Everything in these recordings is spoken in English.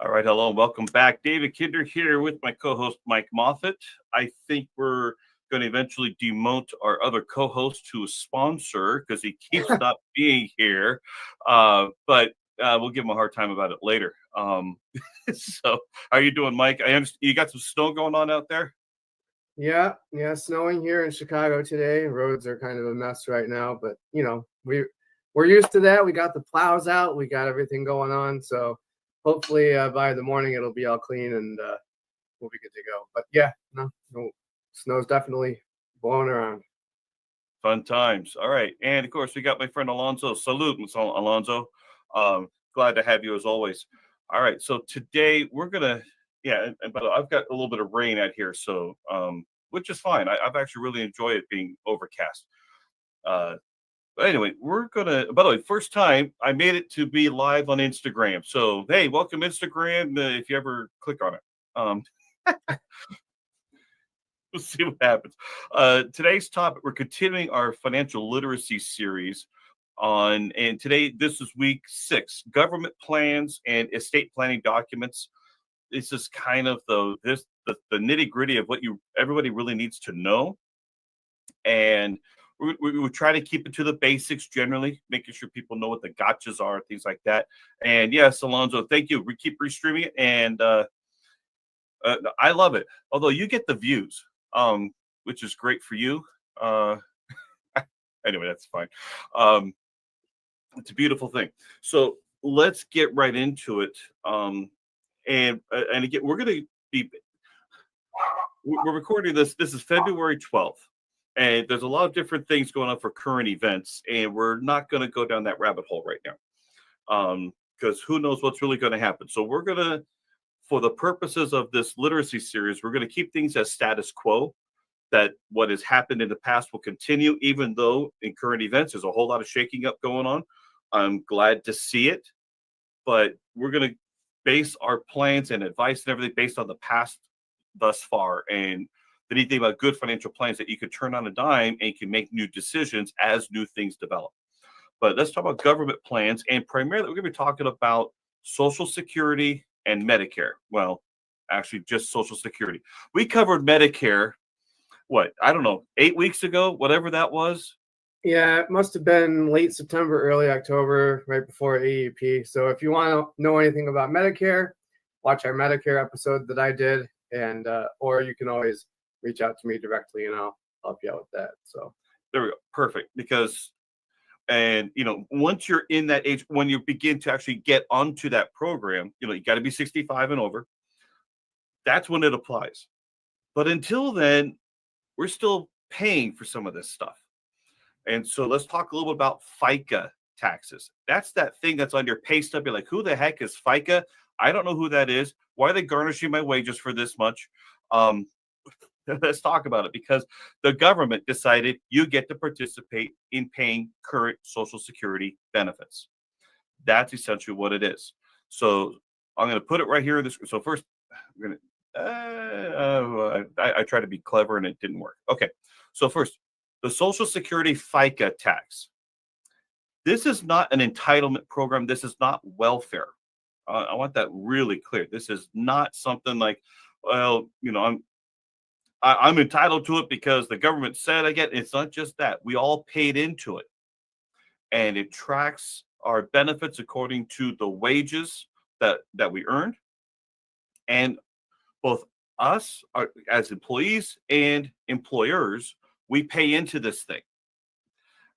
All right, hello and welcome back. David Kinder here with my co-host Mike Moffat. I think we're going to eventually demote our other co-host to a sponsor because he keeps not being here. But we'll give him a hard time about it later. So, how are you doing, Mike? I understand you got some snow going on out there. Yeah, snowing here in Chicago today. Roads are kind of a mess right now, but we're used to that. We got the plows out, we got everything going on, so hopefully by the morning it'll be all clean and we'll be good to go. But yeah, no, snow's definitely blowing around. Fun times. All right, and of course we got my friend Alonzo. Salute, Alonzo. Glad to have you as always. All right, so today we're gonna but I've got a little bit of rain out here, so which is fine. I've actually really enjoyed it being overcast. But anyway, we're gonna. By the way, first time I made it to be live on Instagram. So hey, welcome Instagram. If you ever click on it, we'll see what happens. Today's topic: we're continuing our financial literacy series and today this is week 6: government plans and estate planning documents. This is kind of the nitty gritty of what everybody really needs to know, and we try to keep it to the basics generally, making sure people know what the gotchas are, things like that. And yes, Alonzo, thank you. We keep restreaming it, and I love it. Although you get the views, which is great for you. Anyway, that's fine. It's a beautiful thing. So let's get right into it. And again, we're recording this. This is February 12th, and there's a lot of different things going on for current events, and we're not going to go down that rabbit hole right now, because who knows what's really going to happen. So we're going to, for the purposes of this literacy series, we're going to keep things as status quo. That what has happened in the past will continue, even though in current events there's a whole lot of shaking up going on. I'm glad to see it, but we're going to base our plans and advice and everything based on the past thus far. And the neat thing about good financial plans that you can turn on a dime and you can make new decisions as new things develop. But let's talk about government plans, and primarily we're going to be talking about Social Security and Medicare. Well, actually just Social Security. We covered Medicare, I don't know, 8 weeks ago, whatever that was. Yeah, it must have been late September, early October, right before AEP. So if you want to know anything about Medicare, watch our Medicare episode that I did, and or you can always reach out to me directly and I'll help you out with that. So there we go. Perfect. And once you're in that age, when you begin to actually get onto that program, you got to be 65 and over. That's when it applies. But until then, we're still paying for some of this stuff. And so let's talk a little bit about FICA taxes. That's that thing that's on your pay stub. You're like, who the heck is FICA? I don't know who that is. Why are they garnishing my wages for this much? Let's talk about it, because the government decided you get to participate in paying current Social Security benefits. That's essentially what it is. So I'm going to put it right here in this. So first, I'm going to I tried to be clever and it didn't work. Okay, so first, the Social Security FICA tax. This is not an entitlement program. This is not welfare. I want that really clear. This is not something like, well, I'm entitled to it because the government said I get it. It's not just that. We all paid into it, and it tracks our benefits according to the wages that we earned, and both us as employees and employers, we pay into this thing.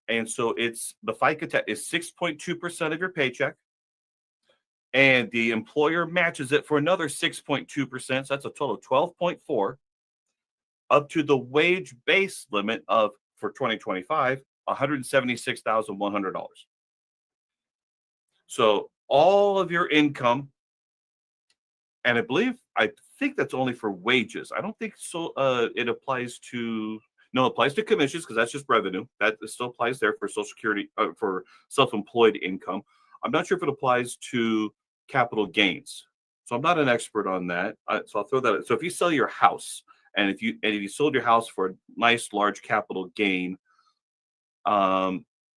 And so it's the FICA tax is 6.2% of your paycheck, and the employer matches it for another 6.2%. So that's a total of 12.4, up to the wage base limit of, for 2025, $176,100. So all of your income, and I think that's only for wages. I don't think so. It applies to commissions, because that's just revenue. That still applies there for Social Security, for self-employed income. I'm not sure if it applies to capital gains. So I'm not an expert on that. So I'll throw that out. So if you sell your house, and if you sold your house for a nice large capital gain,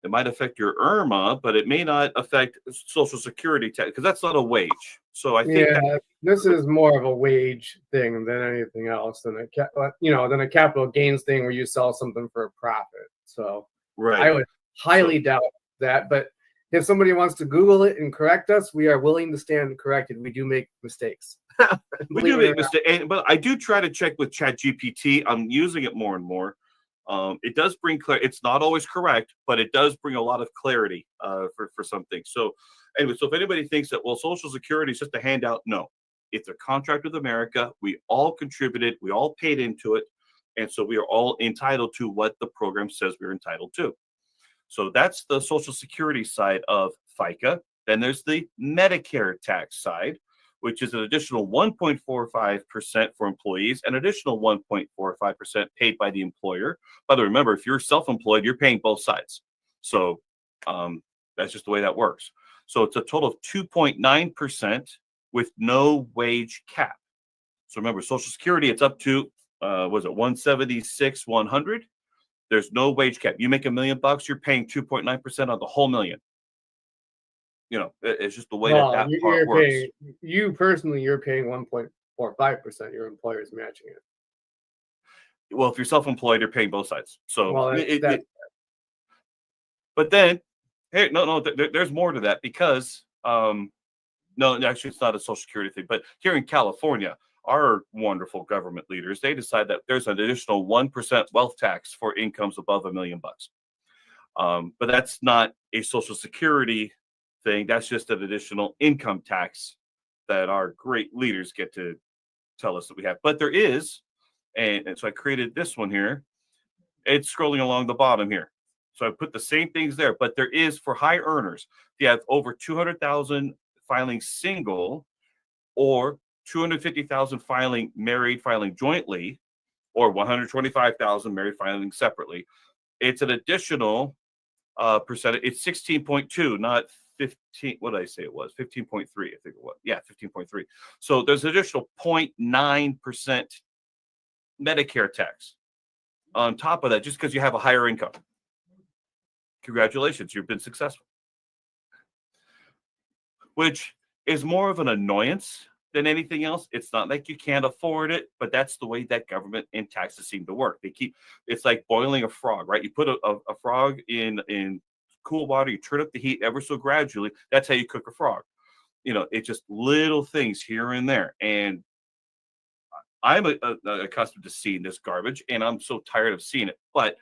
It might affect your IRMA, but it may not affect Social Security tax because that's not a wage. So I think Yeah, that, this is more of a wage thing than anything else, than than a capital gains thing where you sell something for a profit. So I right. would So highly doubt that. But if somebody wants to Google it and correct us, we are willing to stand corrected. We do make mistakes, we believe do it or make not. mistakes, but I do try to check with Chat GPT. I'm using it more and more. It does bring it's not always correct, but it does bring a lot of clarity for some things. So anyway, so if anybody thinks that, well, Social Security is just a handout, no, it's a contract with America. We all contributed, we all paid into it, and so we are all entitled to what the program says we're entitled to. So that's the Social Security side of FICA. Then there's the Medicare tax side, which is an additional 1.45% for employees, and additional 1.45% paid by the employer. By the way, remember, if you're self-employed, you're paying both sides. So that's just the way that works. So it's a total of 2.9% with no wage cap. So remember, Social Security, it's up to was it 176, 100? There's no wage cap. You make $1 million, you're paying 2.9% on the whole million. It's just the way that Well, part you're works. paying, you personally, you're paying 1.45%. Your employer's matching it. Well, if you're self-employed, you're paying both sides. So, Well, but then, hey, no, there's more to that because, no, actually, it's not a Social Security thing. But here in California, our wonderful government leaders, they decide that there's an additional 1% wealth tax for incomes above $1 million. But that's not a Social Security thing. That's just an additional income tax that our great leaders get to tell us that we have. But there is, and so I created this one here. It's scrolling along the bottom here. So I put the same things there, but there is for high earners. If you have over 200,000 filing single, or 250,000 filing married, filing jointly, or 125,000 married, filing separately. It's an additional percentage. It's 16.2, not 15. What did I say it was? 15.3, I think it was. Yeah, 15.3. So there's an additional 0.9% Medicare tax on top of that, just because you have a higher income. Congratulations, you've been successful. Which is more of an annoyance than anything else. It's not like you can't afford it, but that's the way that government and taxes seem to work. It's like boiling a frog, right? You put a frog in cool water, you turn up the heat ever so gradually. That's how you cook a frog. It's just little things here and there. And I'm accustomed to seeing this garbage, and I'm so tired of seeing it. But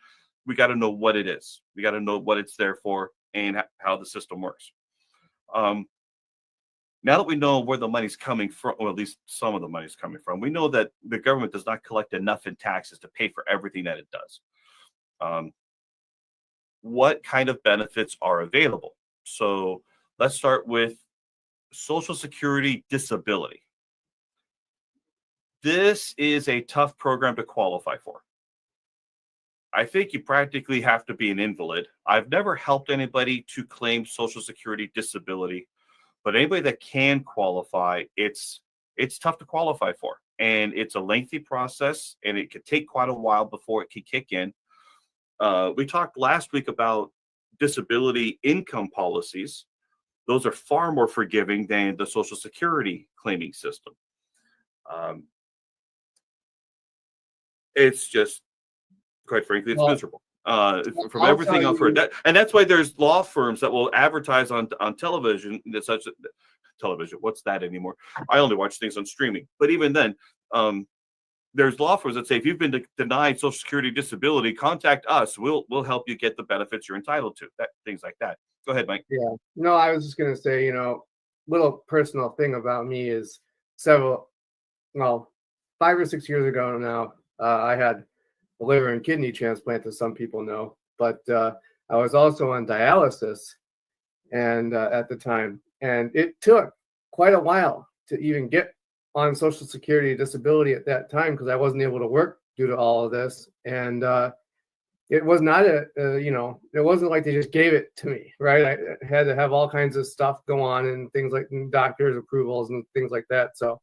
we got to know what it is. We got to know what it's there for and how the system works. Now that we know where the money's coming from, or at least some of the money's coming from, we know that the government does not collect enough in taxes to pay for everything that it does. What kind of benefits are available? So let's start with Social Security disability. This is a tough program to qualify for. I think you practically have to be an invalid. I've never helped anybody to claim Social Security disability. But anybody that can qualify, it's tough to qualify for. And it's a lengthy process, and it could take quite a while before it can kick in. We talked last week about disability income policies. Those are far more forgiving than the Social Security claiming system. It's just, quite frankly, it's miserable. From everything I've heard, and that's why there's law firms that will advertise on television. Television. What's that anymore? I only watch things on streaming. But even then, there's law firms that say if you've been denied Social Security disability, contact us. We'll help you get the benefits you're entitled to. Things like that. Go ahead, Mike. Yeah. No, I was just gonna say, little personal thing about me is 5 or 6 years ago now, I had a liver and kidney transplant, as some people know, but I was also on dialysis, and at the time, and it took quite a while to even get on Social Security disability at that time because I wasn't able to work due to all of this, and it was not it wasn't like they just gave it to me, right? I had to have all kinds of stuff go on and things like doctor's approvals and things like that. So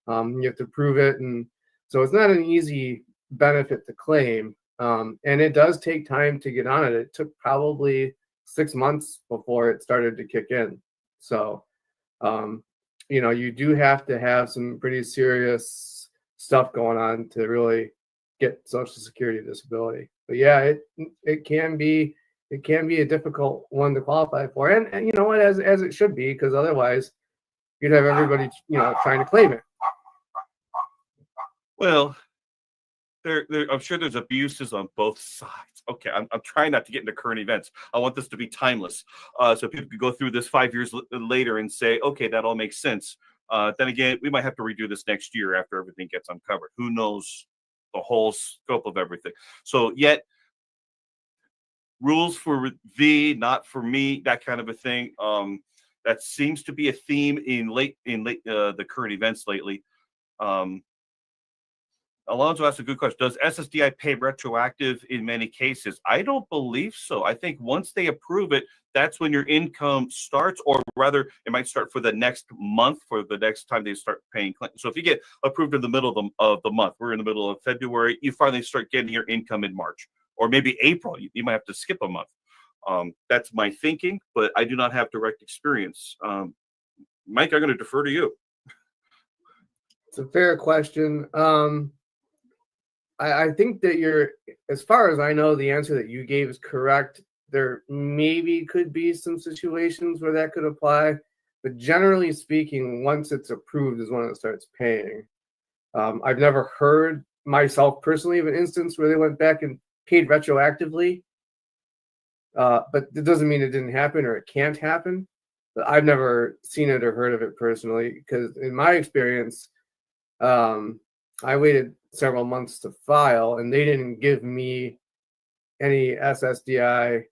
you have to prove it, and so it's not an easy benefit to claim, and it does take time to get on it. It took probably 6 months before it started to kick in. So, you know, you do have to have some pretty serious stuff going on to really get Social Security disability. But yeah, it can be a difficult one to qualify for, and you know what, as it should be, because otherwise you'd have everybody, you know, trying to claim it. Well, I'm sure there's abuses on both sides. Okay, I'm trying not to get into current events. I want this to be timeless, so people could go through this 5 years later and say, okay, that all makes sense. Then again, we might have to redo this next year after everything gets uncovered. Who knows the whole scope of everything? So yet, rules for thee, not for me, that kind of a thing. That seems to be a theme in the current events lately. Um, Alonzo asked a good question. Does SSDI pay retroactive in many cases? I don't believe so. I think once they approve it, that's when your income starts, or rather, it might start for the next month, for the next time they start paying claims. So if you get approved in the middle of the month, we're in the middle of February, you finally start getting your income in March, or maybe April. You might have to skip a month. That's my thinking, but I do not have direct experience. Mike, I'm going to defer to you. It's a fair question. I think that as far as I know, the answer that you gave is correct. There maybe could be some situations where that could apply, but generally speaking, once it's approved is when it starts paying. I've never heard myself personally of an instance where they went back and paid retroactively, but it doesn't mean it didn't happen or it can't happen. But I've never seen it or heard of it personally, because in my experience, I waited several months to file, and they didn't give me any SSDI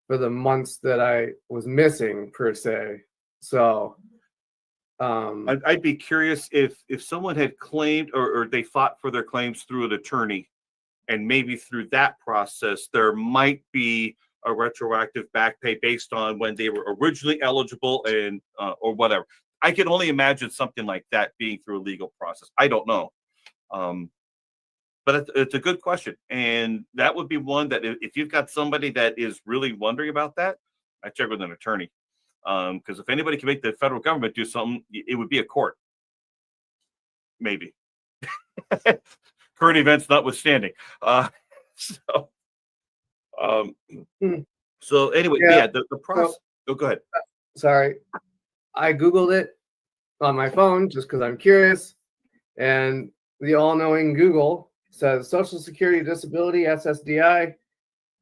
for the months that I was missing per se. So I'd be curious if someone had claimed or they fought for their claims through an attorney, and maybe through that process there might be a retroactive back pay based on when they were originally eligible and or whatever. I can only imagine something like that being through a legal process. I don't know. But it's a good question. And that would be one that if you've got somebody that is really wondering about that, I check with an attorney. Because if anybody can make the federal government do something, it would be a court. Maybe. Current events notwithstanding. So, um, so anyway, yeah, the process. Oh, go ahead. Sorry. I Googled it on my phone just because I'm curious. And the all-knowing Google says Social Security Disability, SSDI,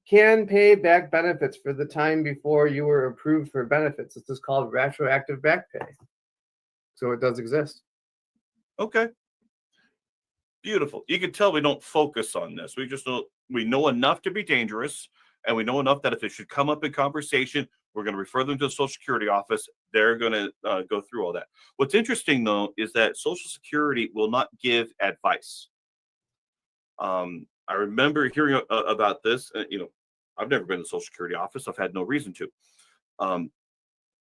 can pay back benefits for the time before you were approved for benefits. This is called retroactive back pay. So it does exist. Okay. Beautiful. You can tell we don't focus on this. We know enough to be dangerous, and we know enough that if it should come up in conversation, we're going to refer them to the Social Security office. They're going to go through all that. What's interesting, though, is that Social Security will not give advice. I remember hearing about this. I've never been to the Social Security office. I've had no reason to.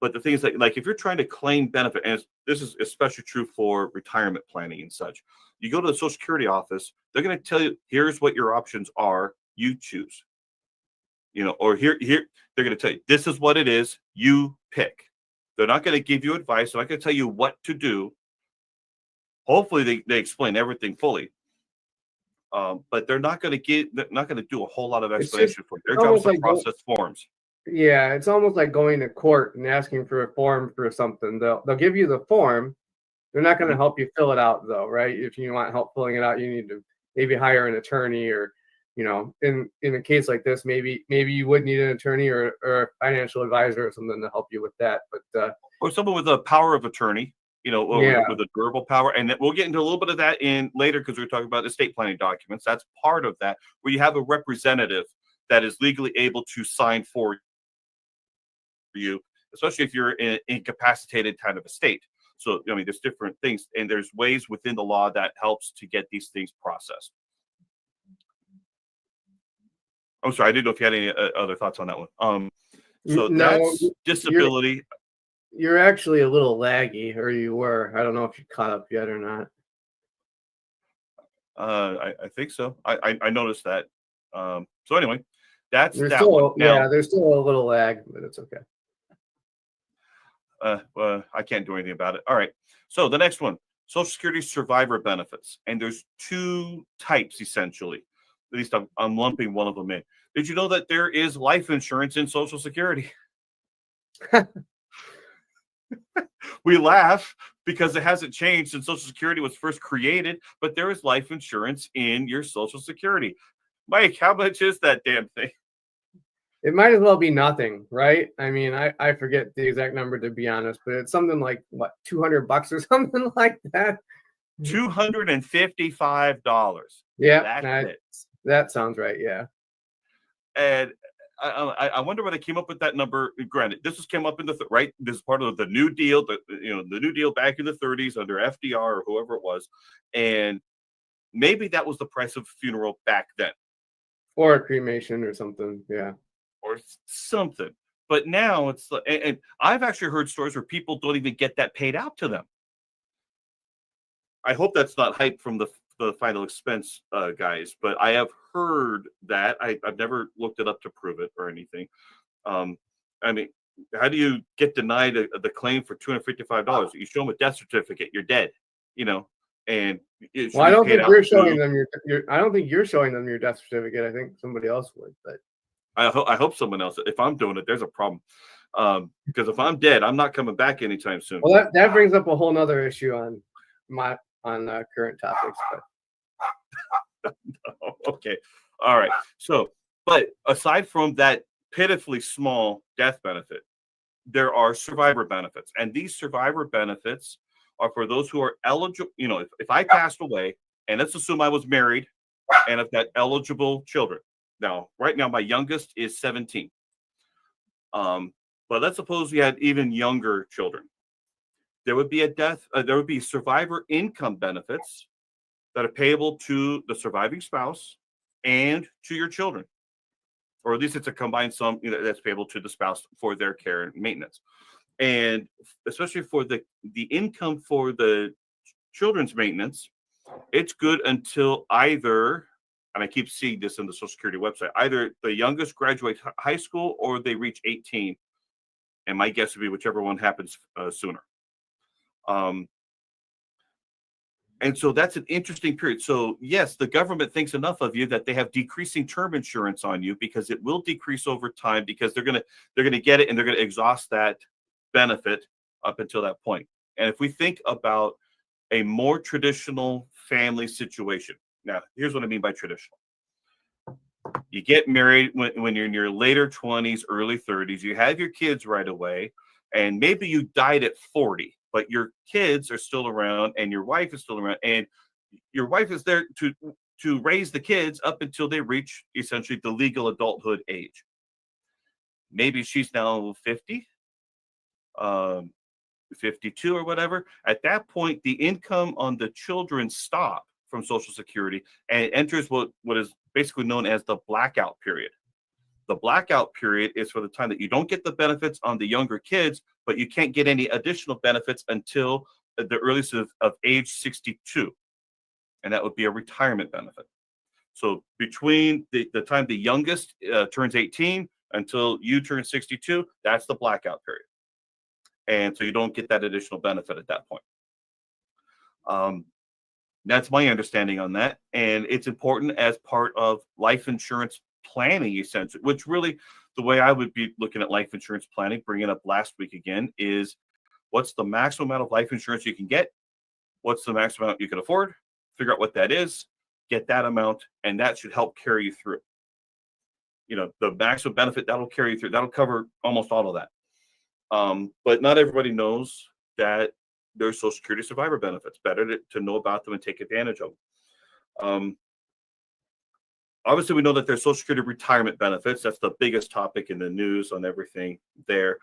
But the thing is that, like, if you're trying to claim benefit, and this is especially true for retirement planning and such, you go to the Social Security office, they're going to tell you, here's what your options are. You choose. Or here, they're going to tell you, this is what it is. You pick. They're not going to give you advice. They're not going to tell you what to do. Hopefully, they explain everything fully. But they're not going to do a whole lot of explanation for you. Their job is to process forms. Yeah, it's almost like going to court and asking for a form for something. They'll give you the form. They're not going to help you fill it out, though, right? If you want help filling it out, you need to maybe hire an attorney, or in a case like this, maybe you would need an attorney or a financial advisor or something to help you with that. But or someone with a power of attorney, with a durable power. And we'll get into a little bit of that in later, because we're talking about estate planning documents. That's part of that, where you have a representative that is legally able to sign for you, especially if you're in an incapacitated kind of a state. So, there's different things, and there's ways within the law that helps to get these things processed. I'm sorry, I didn't know if you had any other thoughts on that one. So no, that's disability. You're actually a little laggy, or you were. I don't know if you caught up yet or not. I think so. I noticed that. So anyway, That's There's that one. still, Now, yeah, there's still a little lag, but it's okay. I can't do anything about it. All right. So the next one, Social Security survivor benefits. And there's two types, essentially. At least I'm lumping one of them in. Did you know that there is life insurance in Social Security? We laugh because it hasn't changed since Social Security was first created, but there is life insurance in your Social Security. Mike, how much is that damn thing? It might as well be nothing, right? I mean, I forget the exact number to be honest, but it's something like what, $200 or something like that. $255. Yeah, That's it. that sounds right. Yeah. And I wonder where they came up with that number. Granted, this was came up in the right. This is part of the New Deal, the New Deal back in the 30s under FDR or whoever it was, and maybe that was the price of a funeral back then, Or a cremation or something. Yeah. or something. But now it's and I've actually heard stories where people don't even get that paid out to them. I hope that's not hype from the final expense guys, but I have heard that. I've never looked it up to prove it or anything. I mean, how do you get denied the claim for $255? You show them a death certificate, you're dead, and it should Well, I be don't paid think out you're showing to. them your I don't think you're showing them your death certificate. I think somebody else would, but I hope someone else. If I'm doing it, there's a problem. Because if I'm dead, I'm not coming back anytime soon. well, that brings up a whole nother issue on current topics. But Okay. All right. So, but aside from that pitifully small death benefit, there are survivor benefits. And these survivor benefits are for those who are eligible. If I passed away, and let's assume I was married and I've got eligible children. Now, right now, my youngest is 17. But let's suppose we had even younger children. There would be there would be survivor income benefits that are payable to the surviving spouse and to your children, or at least it's a combined sum that's payable to the spouse for their care and maintenance. And especially for the income for the children's maintenance, it's good until either, and I keep seeing this in the Social Security website, either the youngest graduates high school or they reach 18. And my guess would be whichever one happens sooner. And so that's an interesting period. So yes, the government thinks enough of you that they have decreasing term insurance on you because it will decrease over time because they're gonna get it and they're gonna exhaust that benefit up until that point. And if we think about a more traditional family situation, now here's what I mean by traditional. You get married when you're in your later 20s, early 30s, you have your kids right away, and maybe you died at 40. But your kids are still around and your wife is still around and your wife is there to raise the kids up until they reach essentially the legal adulthood age. Maybe she's now 50, 52 or whatever. At that point, the income on the children stop from Social Security and it enters what is basically known as the blackout period. The blackout period is for the time that you don't get the benefits on the younger kids, but you can't get any additional benefits until the earliest of age 62. And that would be a retirement benefit. So between the time the youngest turns 18 until you turn 62, that's the blackout period. And so you don't get that additional benefit at that point. That's my understanding on that. And it's important as part of life insurance planning, essentially, which really the way I would be looking at life insurance planning, bringing it up last week again, is what's the maximum amount of life insurance you can get? What's the maximum amount you can afford? Figure out what that is, get that amount, and that should help carry you through. The maximum benefit, that'll carry you through. That'll cover almost all of that. But not everybody knows that there's Social Security survivor benefits. Better to know about them and take advantage of them. Obviously, we know that there's Social Security retirement benefits. That's the biggest topic in the news on everything there.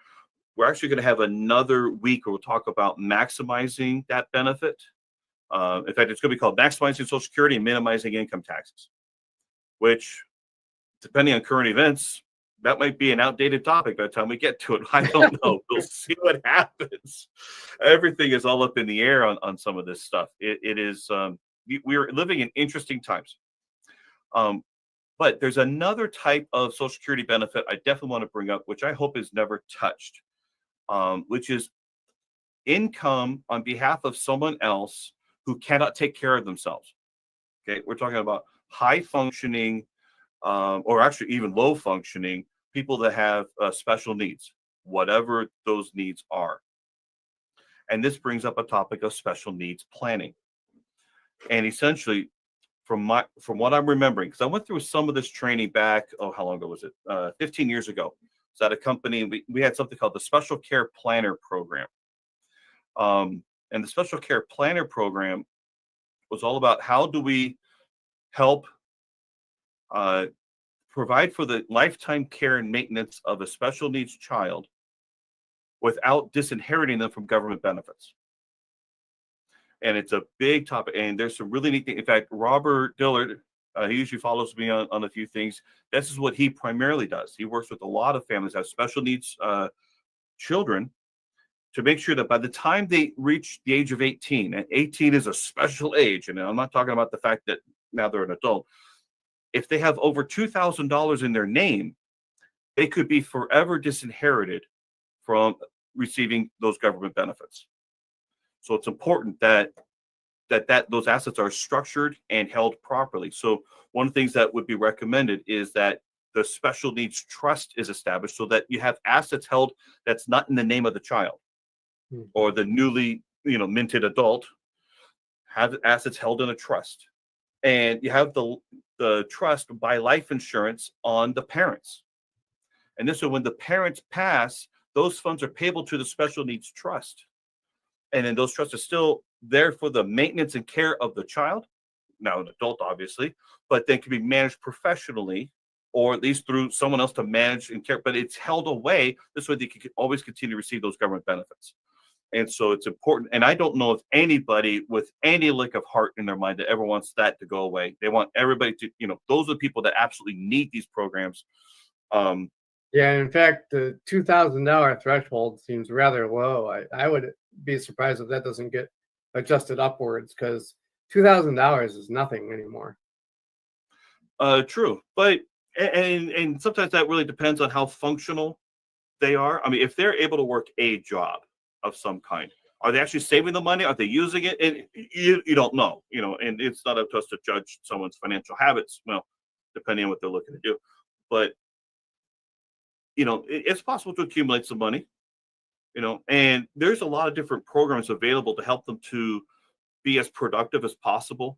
We're actually going to have another week where we'll talk about maximizing that benefit. In fact, it's going to be called Maximizing Social Security and Minimizing Income Taxes, which, depending on current events, that might be an outdated topic by the time we get to it. I don't know. We'll see what happens. Everything is all up in the air on some of this stuff. It is, we are living in interesting times. But there's another type of Social Security benefit I definitely want to bring up, which I hope is never touched, which is income on behalf of someone else who cannot take care of themselves. Okay, we're talking about high functioning, or actually even low functioning people that have special needs, whatever those needs are. And this brings up a topic of special needs planning. And essentially, from what I'm remembering, because I went through some of this training back, how long ago was it? 15 years ago. So at a company, we had something called the Special Care Planner Program. And the Special Care Planner Program was all about how do we help provide for the lifetime care and maintenance of a special needs child without disinheriting them from government benefits. And it's a big topic, and there's some really neat things. In fact, Robert Dillard, he usually follows me on a few things. This is what he primarily does. He works with a lot of families that have special needs children to make sure that by the time they reach the age of 18, and 18 is a special age, and I'm not talking about the fact that now they're an adult, if they have over $2,000 in their name, they could be forever disinherited from receiving those government benefits. So it's important that those assets are structured and held properly. So one of the things that would be recommended is that the special needs trust is established so that you have assets held that's not in the name of the child or the newly minted adult. Have assets held in a trust, and you have the trust buy life insurance on the parents. And this way, when the parents pass, those funds are payable to the special needs trust. And then those trusts are still there for the maintenance and care of the child, now an adult, obviously, but then can be managed professionally or at least through someone else to manage and care. But it's held away. This way they can always continue to receive those government benefits. And so it's important. And I don't know if anybody with any lick of heart in their mind that ever wants that to go away. They want everybody to, those are the people that absolutely need these programs. Yeah, in fact, the $2,000 threshold seems rather low. I would be surprised if that doesn't get adjusted upwards, because $2,000 is nothing anymore. True, but and sometimes that really depends on how functional they are. I mean, if they're able to work a job of some kind, are they actually saving the money? Are they using it? And you don't know, and it's not up to us to judge someone's financial habits. Well, depending on what they're looking to do, but it's possible to accumulate some money, and there's a lot of different programs available to help them to be as productive as possible.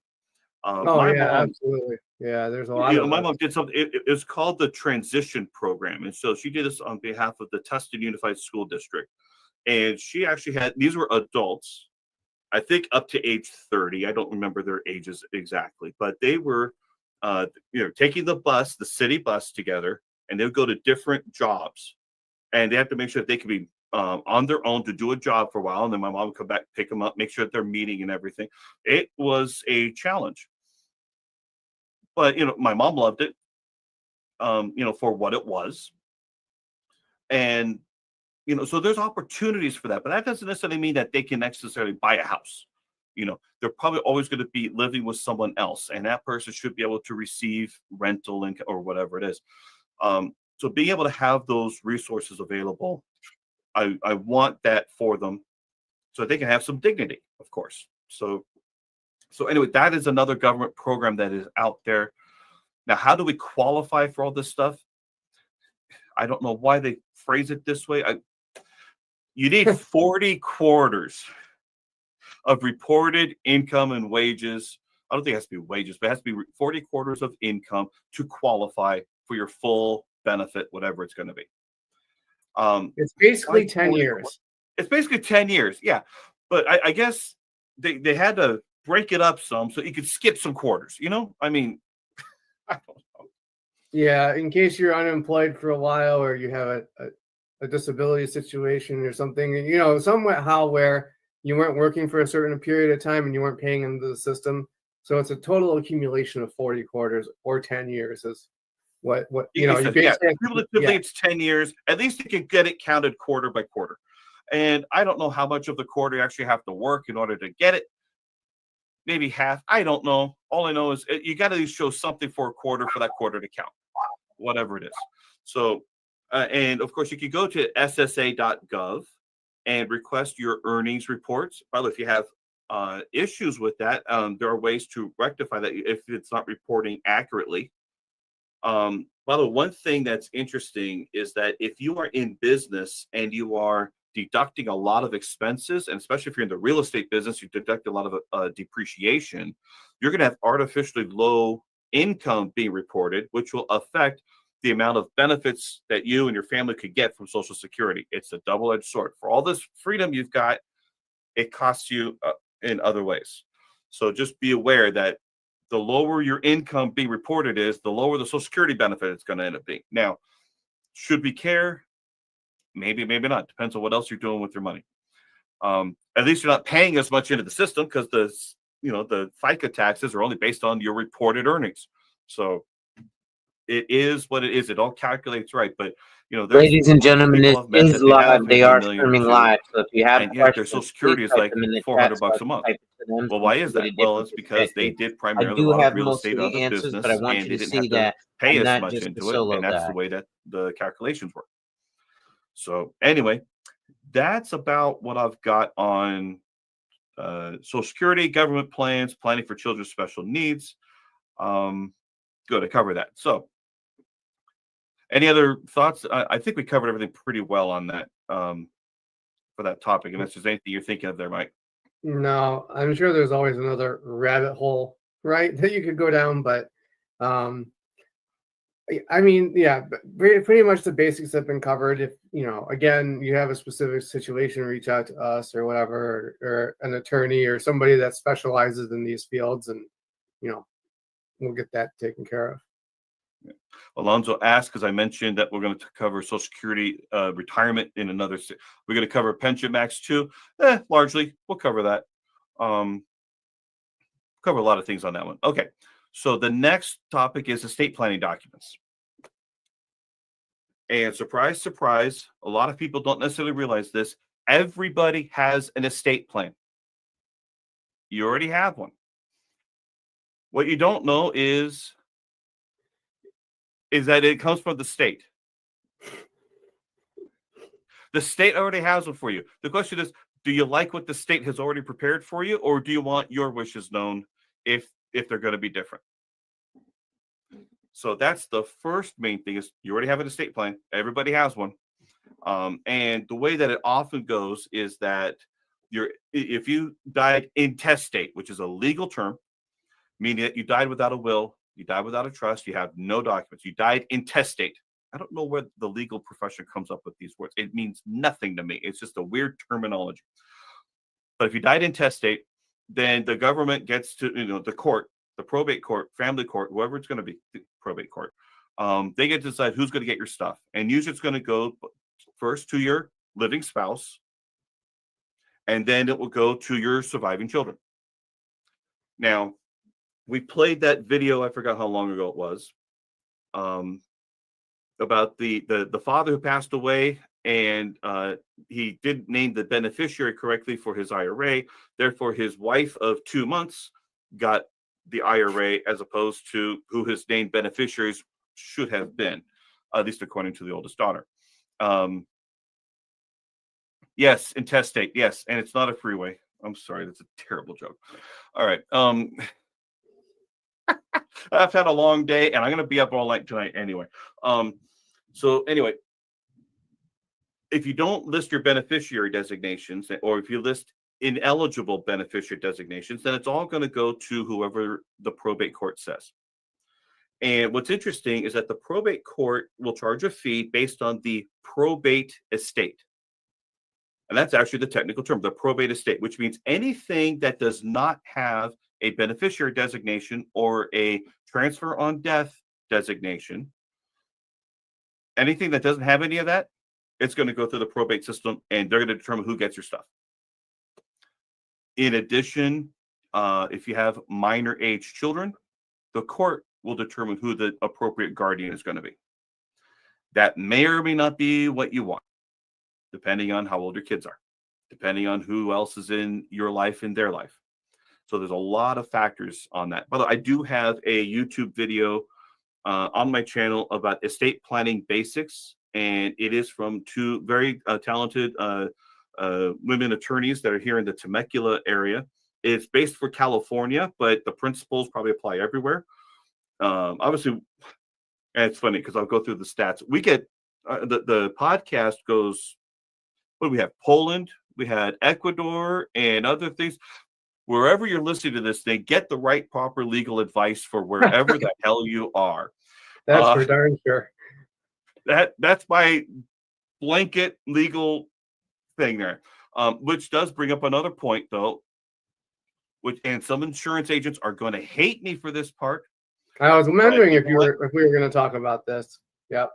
My mom, absolutely. Yeah, there's a lot of my mom did something. It's called the transition program, and so she did this on behalf of the Tustin Unified School District. And she actually these were adults, I think up to age 30. I don't remember their ages exactly, but they were, taking the city bus together, and they would go to different jobs, and they have to make sure that they can be on their own to do a job for a while. And then my mom would come back, pick them up, make sure that they're meeting and everything. It was a challenge, but my mom loved it, for what it was. And so there's opportunities for that, but that doesn't necessarily mean that they can necessarily buy a house. They're probably always going to be living with someone else, and that person should be able to receive rental income or whatever it is. So being able to have those resources available, I want that for them so they can have some dignity, of course. So anyway, that is another government program that is out there. Now, how do we qualify for all this stuff? I don't know why they phrase it this way. You need 40 quarters of reported income and wages. I don't think it has to be wages, but it has to be 40 quarters of income to qualify for your full benefit, whatever it's going to be. It's basically 10 years. It's basically 10 years, yeah. But I guess they had to break it up some so you could skip some quarters, I mean, I don't know. Yeah, in case you're unemployed for a while, or you have a disability situation or something, somehow where you weren't working for a certain period of time and you weren't paying into the system. So it's a total accumulation of 40 quarters or 10 years is what you basically. Cumulatively, it's 10 years. At least you can get it counted quarter by quarter. And I don't know how much of the quarter you actually have to work in order to get it. maybe half. I don't know. All I know is you got to show something for a quarter for that quarter to count, whatever it is. So, and of course, you can go to ssa.gov and request your earnings reports. By the way, if you have issues with that, there are ways to rectify that if it's not reporting accurately. By the way, one thing that's interesting is that if you are in business and you are deducting a lot of expenses, and especially if you're in the real estate business, you deduct a lot of depreciation, you're going to have artificially low income being reported, which will affect the amount of benefits that you and your family could get from Social Security. It's a double-edged sword. For all this freedom you've got, it costs you in other ways. So just be aware that the lower your income being reported is, the lower the Social Security benefit it's going to end up being. Now, should we care? Maybe, maybe not. Depends on what else you're doing with your money. At least you're not paying as much into the system because the FICA taxes are only based on your reported earnings. So it is what it is. It all calculates right. But there's Ladies and gentlemen, this is live. They are streaming live. So if you have and yet their questions, Social Security is like $400 a month. Well, why is that? Well, it's because they did primarily a lot of real estate other business, but I want and you they to didn't see have to that pay I'm as not much just a into it, solo and that's guy. the way that the calculations work. So anyway, that's about what I've got on Social Security, government plans, planning for children with special needs. Good to cover that. So any other thoughts? I think we covered everything pretty well on that for that topic. Unless there's anything you're thinking of there, Mike. No, I'm sure there's always another rabbit hole, right, that you could go down. But I mean, yeah, pretty much the basics have been covered. If again, you have a specific situation, reach out to us or whatever, or an attorney or somebody that specializes in these fields, and we'll get that taken care of. Alonzo asked, because I mentioned that we're going to cover Social Security retirement in another. We're going to cover pension max too. Largely, we'll cover that. Cover a lot of things on that one. Okay, so the next topic is estate planning documents. And surprise, surprise, a lot of people don't necessarily realize this. Everybody has an estate plan. You already have one. What you don't know is that it comes from the state. The state already has one for you. The question is, do you like what the state has already prepared for you, or do you want your wishes known if they're going to be different? So that's the first main thing, is you already have an estate plan. Everybody has one. And the way that it often goes is that if you died intestate, which is a legal term, meaning that you died without a will, you died without a trust, you have no documents, you died intestate. I don't know where the legal profession comes up with these words. It means nothing to me. It's just a weird terminology. But if you died intestate, then the government gets to, the court, the probate court, family court, whoever it's going to be, the probate court, they get to decide who's going to get your stuff. And usually it's going to go first to your living spouse, and then it will go to your surviving children. Now, we played that video, I forgot how long ago it was, about the father who passed away, and he didn't name the beneficiary correctly for his IRA. Therefore, his wife of 2 months got the IRA as opposed to who his named beneficiaries should have been, at least according to the oldest daughter. Yes, intestate. Yes, and it's not a freeway. I'm sorry, that's a terrible joke. All right. I've had a long day, and I'm going to be up all night tonight anyway. So anyway, if you don't list your beneficiary designations, or if you list ineligible beneficiary designations, then it's all going to go to whoever the probate court says. And what's interesting is that the probate court will charge a fee based on the probate estate. And that's actually the technical term, the probate estate, which means anything that does not have a beneficiary designation or a transfer on death designation, anything that doesn't have any of that, it's going to go through the probate system, and they're going to determine who gets your stuff. In addition, if you have minor age children, the court will determine who the appropriate guardian is going to be. That may or may not be what you want, depending on how old your kids are, depending on who else is in your life and their life. So there's a lot of factors on that. By the way, I do have a YouTube video on my channel about estate planning basics, and it is from two very talented women attorneys that are here in the Temecula area. It's based for California, but the principles probably apply everywhere. Obviously, and it's funny because I'll go through the stats. We get the podcast goes. What do we have? Poland, we had Ecuador, and other things. Wherever you're listening to this thing, get the right proper legal advice for wherever the hell you are. That's for darn sure. That's my blanket legal thing there. Which does bring up another point, though. And some insurance agents are going to hate me for this part. I was wondering if we were going to talk about this. Yep.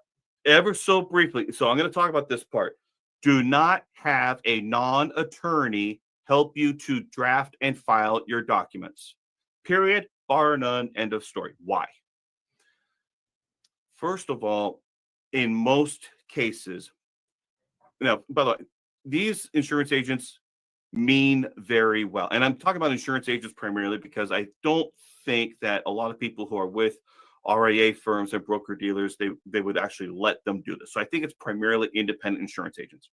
Ever so briefly. So I'm going to talk about this part. Do not have a non-attorney help you to draft and file your documents. Period. Bar none. End of story. Why? First of all, in most cases, now, by the way, these insurance agents mean very well. And I'm talking about insurance agents primarily because I don't think that a lot of people who are with RIA firms and broker dealers, they would actually let them do this. So I think it's primarily independent insurance agents.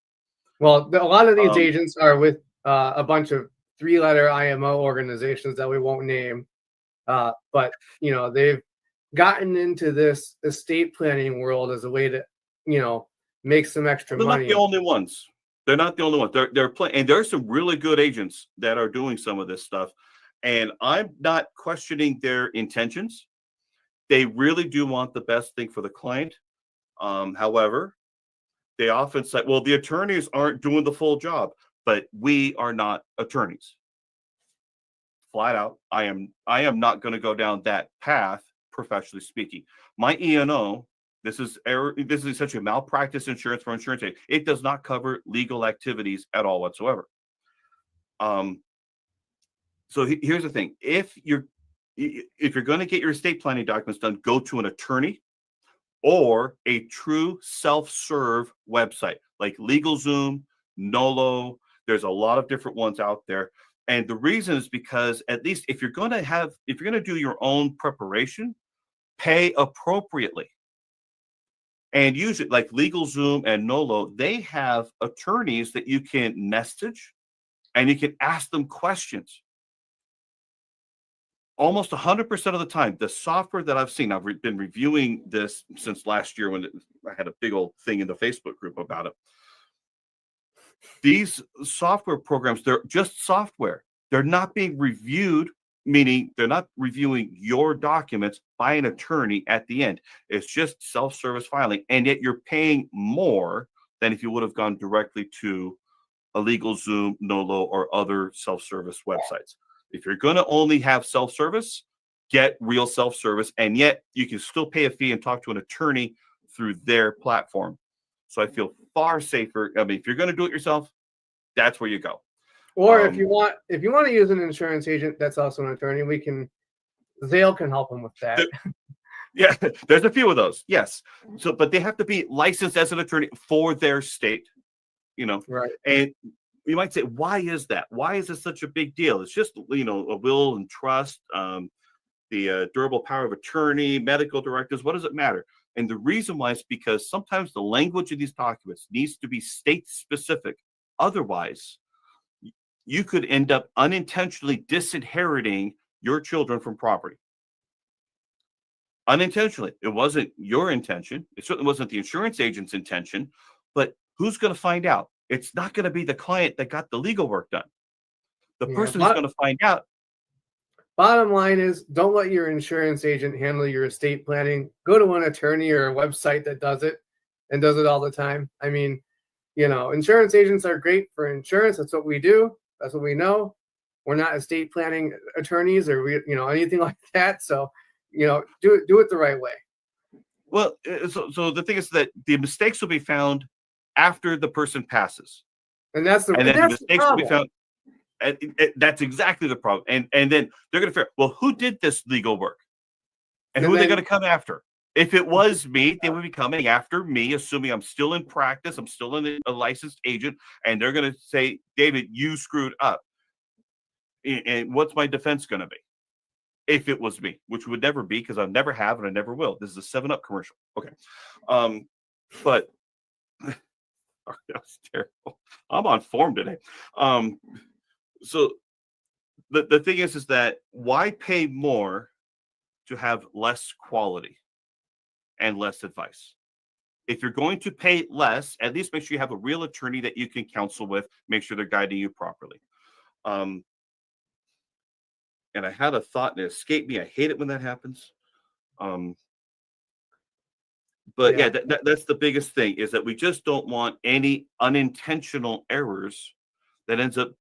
Well, a lot of these agents are with a bunch of 3-letter IMO organizations that we won't name. But, they've gotten into this estate planning world as a way to, make some extra money. They're not the only ones. They're not the only ones. They're playing, and there's some really good agents that are doing some of this stuff. And I'm not questioning their intentions. They really do want the best thing for the client. However, they often say, well, the attorneys aren't doing the full job, but we are not attorneys. Flat out, I am not going to go down that path, professionally speaking. My E&O, this is essentially malpractice insurance for insurance agents. It does not cover legal activities at all whatsoever. So here's the thing: if you're going to get your estate planning documents done, go to an attorney or a true self-serve website like LegalZoom, Nolo. There's a lot of different ones out there. And the reason is because at least if you're going to do your own preparation, pay appropriately. And usually like LegalZoom and Nolo, they have attorneys that you can message and you can ask them questions. Almost 100% of the time, the software that I've seen, I've been reviewing this since last year when I had a big old thing in the Facebook group about it. These software programs, they're just software. They're not being reviewed, meaning they're not reviewing your documents by an attorney at the end. It's just self-service filing, and yet you're paying more than if you would have gone directly to a LegalZoom, Nolo, or other self-service websites. If you're going to only have self-service, get real self-service, and yet you can still pay a fee and talk to an attorney through their platform. So I feel far safer. I mean, if you're going to do it yourself, that's where you go. Or if you want to use an insurance agent that's also an attorney, Zale can help them with that. Yeah, there's a few of those. Yes. So, but they have to be licensed as an attorney for their state, Right. And you might say, why is that? Why is this such a big deal? It's just, a will and trust, the durable power of attorney, medical directives. What does it matter? And the reason why is because sometimes the language of these documents needs to be state specific. Otherwise, you could end up unintentionally disinheriting your children from property. Unintentionally. It wasn't your intention. It certainly wasn't the insurance agent's intention. But who's going to find out? It's not going to be the client that got the legal work done. The person who's going to find out. Bottom line is, don't let your insurance agent handle your estate planning. Go to an attorney or a website that does it and does it all the time. I mean, insurance agents are great for insurance. That's what we do. That's what we know. We're not estate planning attorneys or anything like that. So, do it the right way. Well, so the thing is that the mistakes will be found after the person passes, and the mistakes will be found. That's exactly the problem. And then they're going to figure, well, who did this legal work, and who are they going to come after? If it was me, they would be coming after me, assuming I'm still in practice, I'm still a licensed agent, and they're going to say, David, you screwed up. And what's my defense going to be if it was me, which would never be because I never have and I never will. This is a 7-Up commercial. Okay. But that was terrible. I'm on form today. So the thing is that why pay more to have less quality and less advice? If you're going to pay less, at least make sure you have a real attorney that you can counsel with, make sure they're guiding you properly. And I had a thought and it escaped me. I hate it when that happens. But yeah, that's the biggest thing, is that we just don't want any unintentional errors that ends up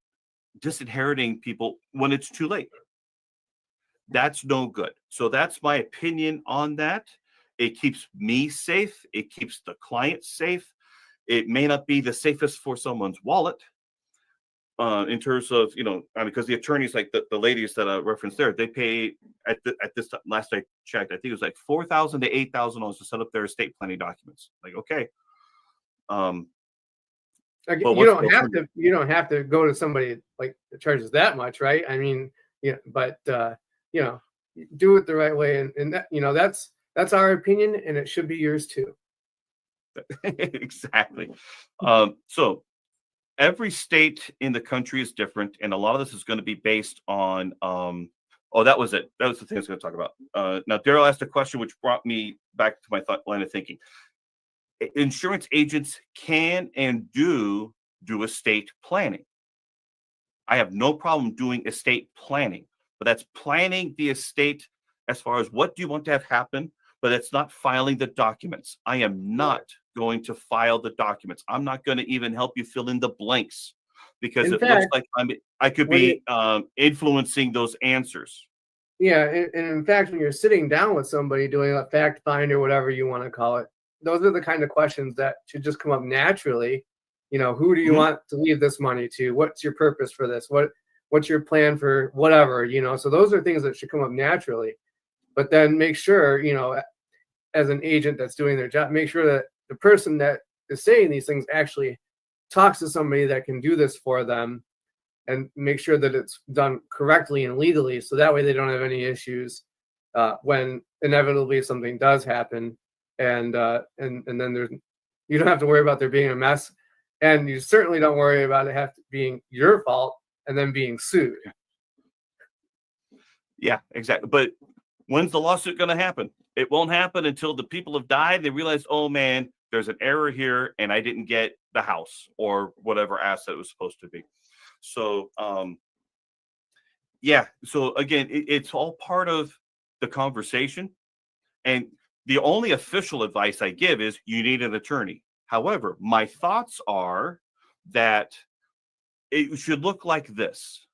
disinheriting people when it's too late. That's no good. So that's my opinion on that. It keeps me safe. It keeps the client safe. It may not be the safest for someone's wallet, in terms of, because the attorneys, like the ladies that I referenced there, they pay at this time, last I checked, I think it was like $4,000 to $8,000 to set up their estate planning documents. Like, okay. You don't have to go to somebody like that charges that much, right? I mean, but do it the right way, and that, that's our opinion, and it should be yours too. Exactly. So every state in the country is different, and a lot of this is going to be based on that was it. That was the thing I was going to talk about. Now, Daryl asked a question which brought me back to my line of thinking. Insurance agents can and do estate planning. I have no problem doing estate planning, but that's planning the estate as far as what do you want to have happen, but it's not filing the documents. I am not going to file the documents. I'm not going to even help you fill in the blanks, because looks like I could be influencing those answers. Yeah, and in fact, when you're sitting down with somebody doing a fact find or whatever you want to call it, those are the kind of questions that should just come up naturally. Who do you want to leave this money to? What's your purpose for this? What's your plan for whatever? So those are things that should come up naturally. But then make sure, as an agent that's doing their job, make sure that the person that is saying these things actually talks to somebody that can do this for them, and make sure that it's done correctly and legally, so that way they don't have any issues when inevitably something does happen. And then you don't have to worry about there being a mess, and you certainly don't worry about it being your fault and then being sued. Yeah, exactly. But when's the lawsuit going to happen? It won't happen until the people have died. They realize, oh man, there's an error here, and I didn't get the house or whatever asset it was supposed to be. So, So again, it's all part of the conversation. And the only official advice I give is you need an attorney. However, my thoughts are that it should look like this.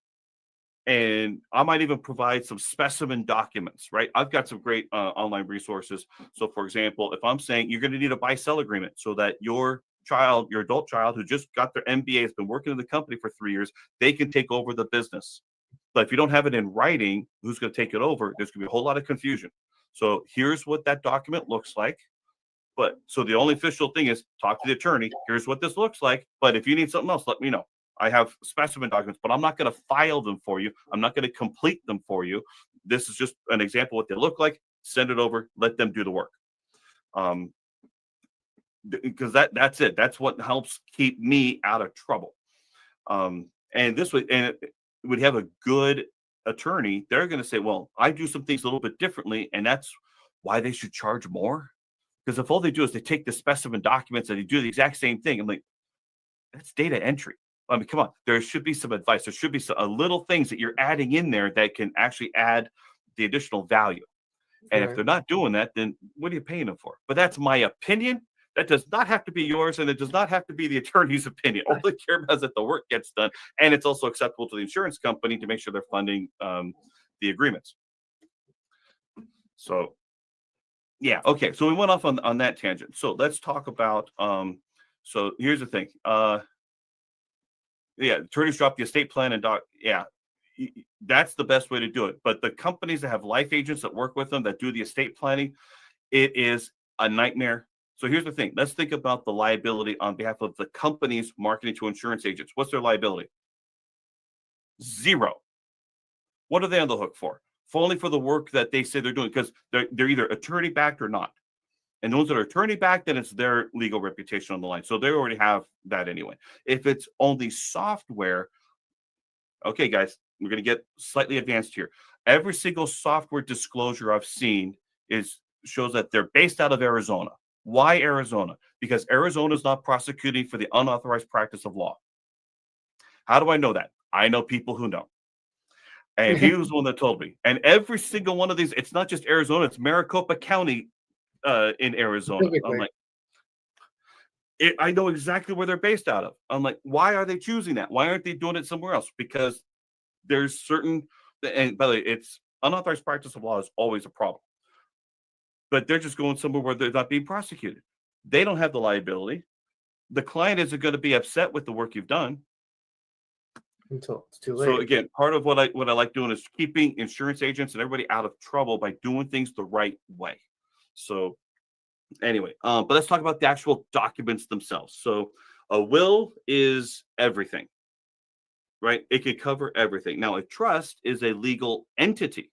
And I might even provide some specimen documents, right? I've got some great online resources. So, for example, if I'm saying you're going to need a buy-sell agreement so that your adult child who just got their MBA, has been working in the company for 3 years, they can take over the business. But if you don't have it in writing, who's going to take it over? There's going to be a whole lot of confusion. So here's what that document looks like. But so the only official thing is talk to the attorney. Here's what this looks like. But if you need something else, let me know. I have specimen documents, but I'm not going to file them for you. I'm not going to complete them for you. This is just an example of what they look like. Send it over. Let them do the work. Because that's it. That's what helps keep me out of trouble. And it would have a good attorney. They're going to say, well, I do some things a little bit differently, and that's why they should charge more. Because if all they do is they take the specimen documents and they do the exact same thing, I'm like, that's data entry. I mean, come on. There should be some advice. There should be a little things that you're adding in there that can actually add the additional value. And if they're not doing that, then what are you paying them for? But that's my opinion. That does not have to be yours, and it does not have to be the attorney's opinion. All they care about is that the work gets done, and it's also acceptable to the insurance company to make sure they're funding the agreements. So, yeah, okay. So we went off on that tangent. So let's talk about. So here's the thing. Attorneys drop the estate plan and that's the best way to do it. But the companies that have life agents that work with them that do the estate planning, it is a nightmare. So here's the thing. Let's think about the liability on behalf of the companies marketing to insurance agents. What's their liability? Zero. What are they on the hook for? Only for the work that they say they're doing, because they're either attorney backed or not. And those that are attorney backed, then it's their legal reputation on the line. So they already have that anyway. If it's only software, okay, guys, we're going to get slightly advanced here. Every single software disclosure I've seen shows that they're based out of Arizona. Why Arizona? Because Arizona is not prosecuting for the unauthorized practice of law. How do I know that? I know people who know. And he was the one that told me. And every single one of these, it's not just Arizona, it's Maricopa County in Arizona. I'm like, I know exactly where they're based out of. I'm like, why are they choosing that? Why aren't they doing it somewhere else? Because there's certain, and by the way, it's unauthorized practice of law is always a problem. But they're just going somewhere where they're not being prosecuted. They don't have the liability. The client isn't going to be upset with the work you've done until it's too late. So again, part of what I like doing is keeping insurance agents and everybody out of trouble by doing things the right way. So anyway, but let's talk about the actual documents themselves. So a will is everything, right? It can cover everything. Now, a trust is a legal entity.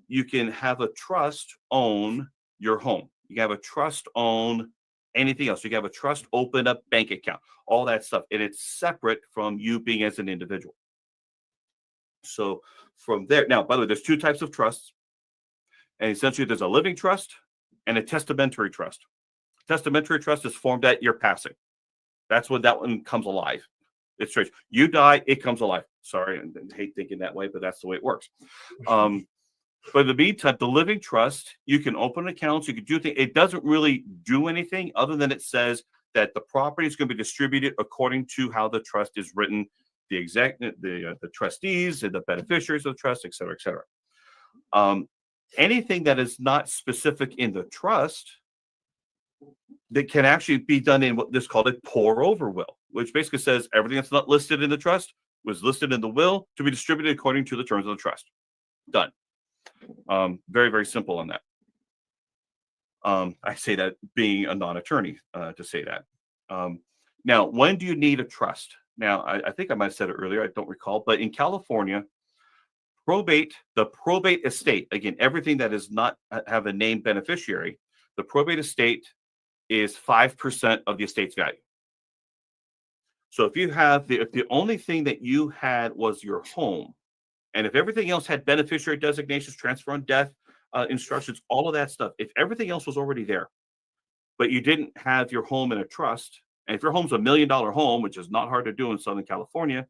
You can have a trust own your home. You can have a trust own anything else. You can have a trust open a bank account, all that stuff. And it's separate from you being as an individual. So from there, now, by the way, there's two types of trusts. And essentially there's a living trust and a testamentary trust. Testamentary trust is formed at your passing. That's when that one comes alive. It's strange. You die, it comes alive. Sorry, I hate thinking that way, but that's the way it works. But in the meantime, the living trust, you can open accounts, you can do things. It doesn't really do anything other than it says that the property is going to be distributed according to how the trust is written, the trustees and the beneficiaries of the trust, et cetera, et cetera. Anything that is not specific in the trust that can actually be done in what is called a pour over will, which basically says everything that's not listed in the trust was listed in the will to be distributed according to the terms of the trust. Done. Very, very simple on that. I say that being a non-attorney to say that. Now, when do you need a trust? Now, I think I might have said it earlier. I don't recall. But in California, the probate estate, again, everything that does not have a named beneficiary, the probate estate is 5% of the estate's value. So if you have if the only thing that you had was your home, and if everything else had beneficiary designations, transfer on death, instructions, all of that stuff, if everything else was already there, but you didn't have your home in a trust, and if your home's $1 million home, which is not hard to do in Southern California,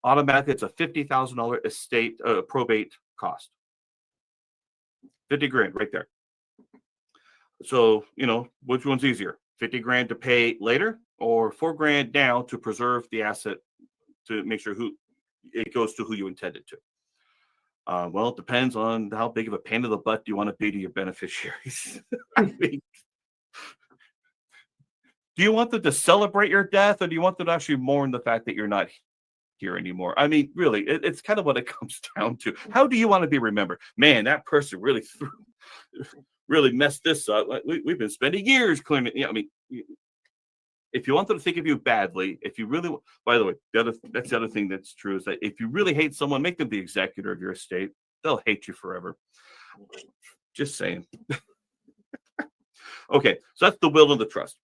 automatically it's a $50,000 estate probate cost. 50 grand right there. So, which one's easier? 50 grand to pay later or 4 grand down to preserve the asset to make sure it goes to who you intended to. Well, it depends on how big of a pain in the butt do you want to be to your beneficiaries. I mean, do you want them to celebrate your death, or do you want them to actually mourn the fact that you're not here anymore? I mean, really, it's kind of what it comes down to. How do you want to be remembered? Man, that person really messed this up. We've been spending years cleaning it. I mean, if you want them to think of you badly, if you really, by the way, that's the other thing that's true is that if you really hate someone, make them the executor of your estate. They'll hate you forever. Just saying. Okay, so that's the will and the trust.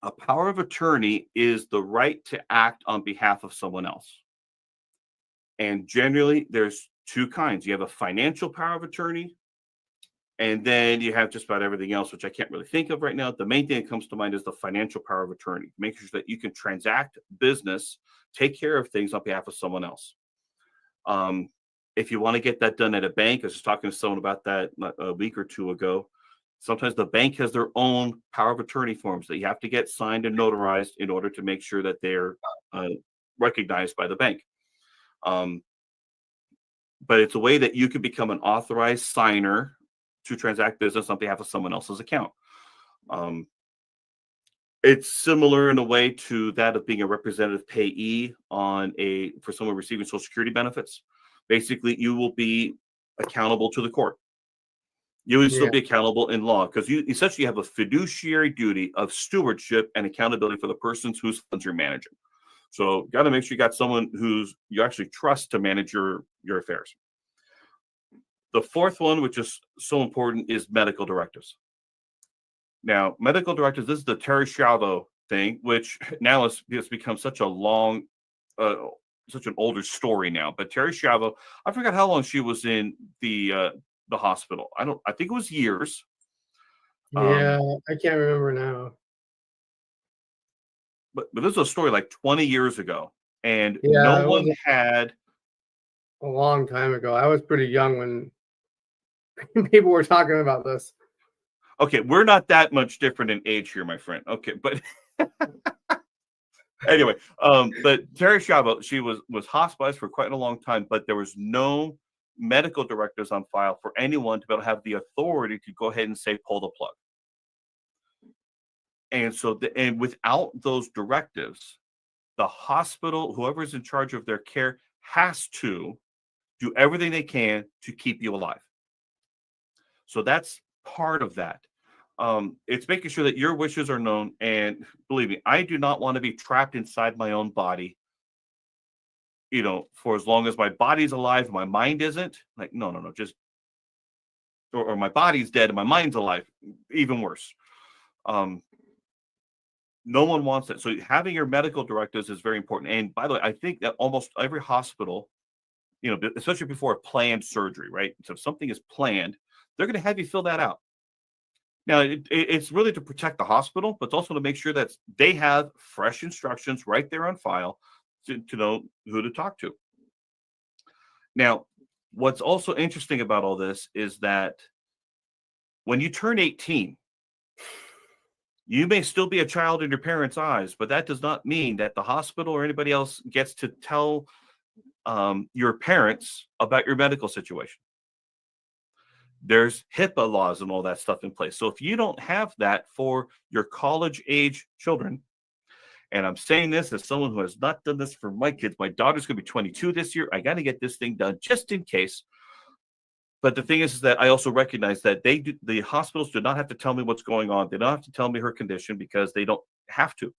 A power of attorney is the right to act on behalf of someone else. And generally, there's two kinds. You have a financial power of attorney, and then you have just about everything else, which I can't really think of right now. The main thing that comes to mind is the financial power of attorney, making sure that you can transact business, take care of things on behalf of someone else. If you want to get that done at a bank, I was just talking to someone about that a week or two ago. Sometimes the bank has their own power of attorney forms that you have to get signed and notarized in order to make sure that they're recognized by the bank. But it's a way that you can become an authorized signer to transact business on behalf of someone else's account. It's similar in a way to that of being a representative payee for someone receiving Social Security benefits. Basically, you will be accountable to the court. You will still be accountable in law because you essentially have a fiduciary duty of stewardship and accountability for the persons whose funds you're managing. So got to make sure you got someone who's you actually trust to manage your affairs. The fourth one, which is so important, is medical directives. Now, medical directives, this is the Terry Schiavo thing, which now has become such a long, uh, such an older story now. But Terry Schiavo, I forgot how long she was in the hospital. I think it was years. Yeah, I can't remember now. But this is a story like 20 years ago, and Yeah, no it one was had. a long time ago. I was pretty young when people were talking about this. Okay, we're not that much different in age here, my friend. Okay, but anyway, but Terry Schiavo, she was hospitalized for quite a long time, but there was no medical directives on file for anyone to be able to have the authority to go ahead and say pull the plug. And so, and without those directives, the hospital, whoever's in charge of their care, has to do everything they can to keep you alive. So that's part of that. It's making sure that your wishes are known. And believe me, I do not want to be trapped inside my own body, for as long as my body's alive, my mind isn't. Like, no, just, or my body's dead and my mind's alive. Even worse. No one wants that. So having your medical directives is very important. And by the way, I think that almost every hospital, especially before a planned surgery, right? So if something is planned, they're going to have you fill that out. Now, it's really to protect the hospital, but it's also to make sure that they have fresh instructions right there on file to know who to talk to. Now, what's also interesting about all this is that when you turn 18, you may still be a child in your parents' eyes, but that does not mean that the hospital or anybody else gets to tell your parents about your medical situation. There's HIPAA laws and all that stuff in place. So if you don't have that for your college age children, and I'm saying this as someone who has not done this for my kids, my daughter's going to be 22 this year. I got to get this thing done just in case. But the thing is that I also recognize that the hospitals do not have to tell me what's going on. They don't have to tell me her condition because they don't have to.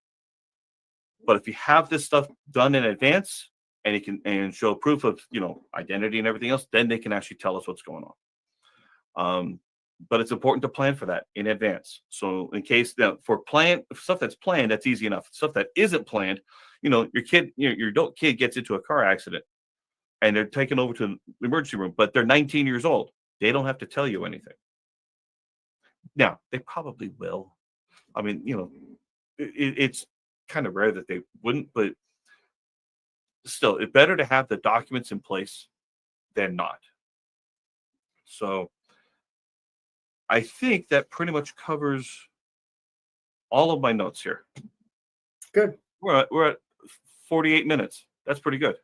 But if you have this stuff done in advance and you can show proof of identity and everything else, then they can actually tell us what's going on. But it's important to plan for that in advance. So in case for stuff that's planned, that's easy enough. Stuff that isn't planned, your kid, your adult kid gets into a car accident and they're taken over to the emergency room, but they're 19 years old. They don't have to tell you anything. Now, they probably will. I mean, it's kind of rare that they wouldn't, but still, it's better to have the documents in place than not. So I think that pretty much covers all of my notes here. Good. We're at 48 minutes. That's pretty good.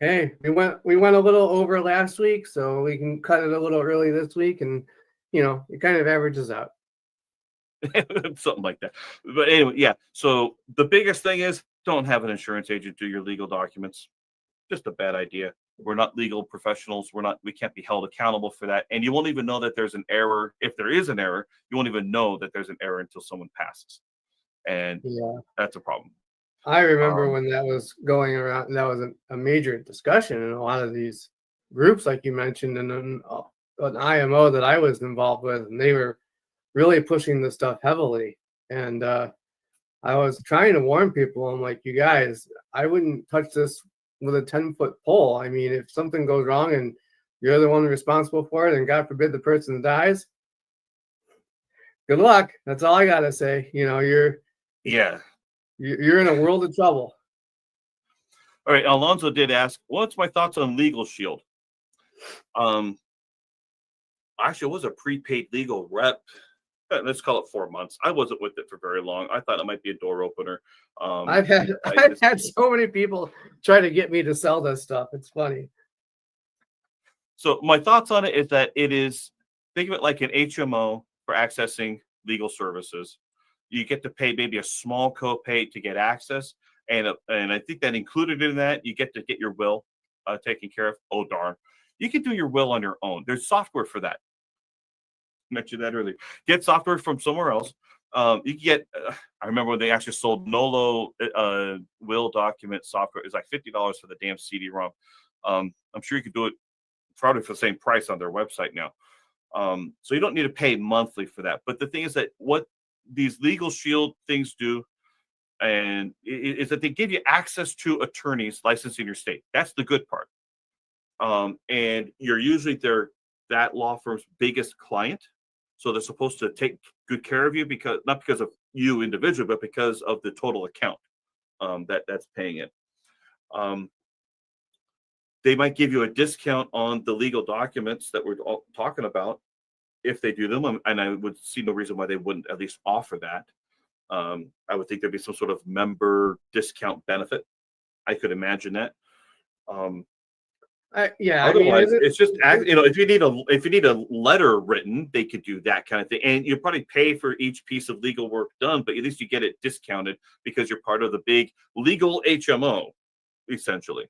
Hey, we went a little over last week, so we can cut it a little early this week, and it kind of averages out. Something like that. But anyway, yeah. So the biggest thing is don't have an insurance agent do your legal documents. Just a bad idea. We're not legal professionals. We can't be held accountable for that. And you won't even know that there's an error. If there is an error, you won't even know that there's an error until someone passes. And that's a problem. I remember when that was going around, and that was a major discussion in a lot of these groups, like you mentioned, and an IMO that I was involved with, and they were really pushing this stuff heavily. And I was trying to warn people. I'm like, you guys, I wouldn't touch this with a 10-foot pole. I mean, if something goes wrong and you're the one responsible for it, and God forbid the person dies, good luck. That's all I gotta say. You're in a world of trouble. All right, Alonzo did ask, what's my thoughts on Legal Shield? Actually, it was a prepaid legal rep. Let's call it 4 months. I wasn't with it for very long. I thought it might be a door opener. I've had so many people try to get me to sell this stuff. It's funny. So my thoughts on it is that think of it like an HMO for accessing legal services. You get to pay maybe a small copay to get access, and I think that included in that you get to get your will taken care of. Oh darn, you can do your will on your own. There's software for that. Mentioned that earlier. Get software from somewhere else. You can get. I remember when they actually sold Nolo will document software. It's like $50 for the damn CD-ROM. I'm sure you could do it probably for the same price on their website now. So you don't need to pay monthly for that. But the thing is that what these Legal Shield things do, and is that they give you access to attorneys licensed in your state. That's the good part. And you're usually that law firm's biggest client. So they're supposed to take good care of you not because of you individually, but because of the total account that's paying it. They might give you a discount on the legal documents that we're all talking about if they do them, and I would see no reason why they wouldn't at least offer that. I would think there'd be some sort of member discount benefit. I could imagine that. Otherwise, it's just if you need a letter written, they could do that kind of thing, and you probably pay for each piece of legal work done, but at least you get it discounted because you're part of the big legal HMO, essentially.